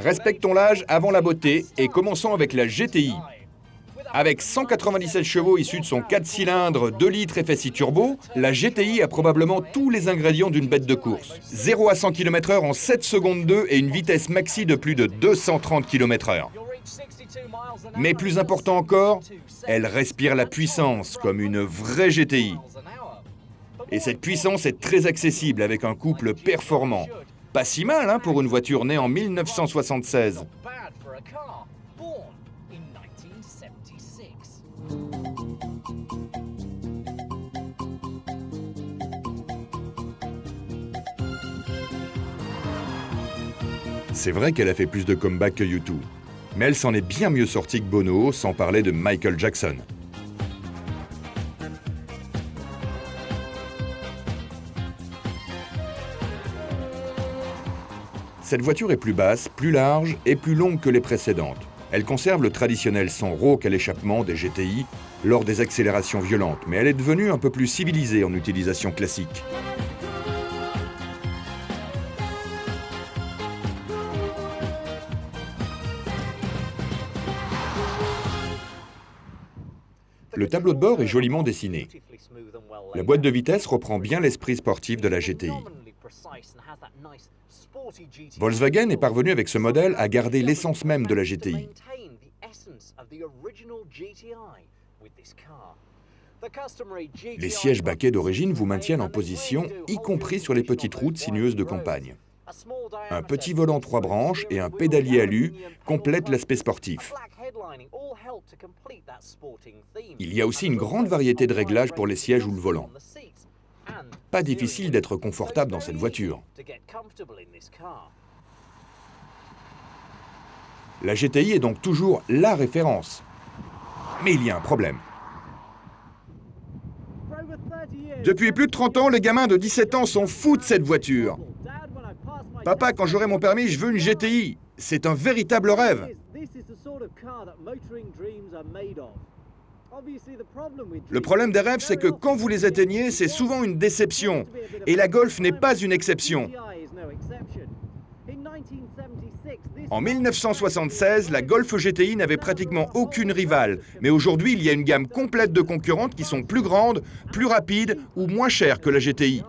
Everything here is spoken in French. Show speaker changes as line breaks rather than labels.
Respectons l'âge avant la beauté et commençons avec la GTI. Avec 197 chevaux issus de son 4 cylindres, 2 litres effet 6 turbo, la GTI a probablement tous les ingrédients d'une bête de course. 0 à 100 km/h en 7 secondes 2 et une vitesse maxi de plus de 230 km/h. Mais plus important encore, elle respire la puissance comme une vraie GTI. Et cette puissance est très accessible avec un couple performant. Pas si mal hein, pour une voiture née en 1976. C'est vrai qu'elle a fait plus de comebacks que U2, mais elle s'en est bien mieux sortie que Bono, sans parler de Michael Jackson. Cette voiture est plus basse, plus large et plus longue que les précédentes. Elle conserve le traditionnel son rauque à l'échappement des GTI lors des accélérations violentes, mais elle est devenue un peu plus civilisée en utilisation classique. Le tableau de bord est joliment dessiné. La boîte de vitesse reprend bien l'esprit sportif de la GTI. Volkswagen est parvenu avec ce modèle à garder l'essence même de la GTI. Les sièges baquets d'origine vous maintiennent en position, y compris sur les petites routes sinueuses de campagne. Un petit volant 3 branches et un pédalier alu complètent l'aspect sportif. Il y a aussi une grande variété de réglages pour les sièges ou le volant. Pas difficile d'être confortable dans cette voiture. La GTI est donc toujours la référence. Mais il y a un problème. Depuis plus de 30 ans, les gamins de 17 ans s'en foutent de cette voiture. Papa, quand j'aurai mon permis, je veux une GTI. C'est un véritable rêve. Le problème des rêves, c'est que quand vous les atteignez, c'est souvent une déception. Et la Golf n'est pas une exception. En 1976, la Golf GTI n'avait pratiquement aucune rivale. Mais aujourd'hui, il y a une gamme complète de concurrentes qui sont plus grandes, plus rapides ou moins chères que la GTI.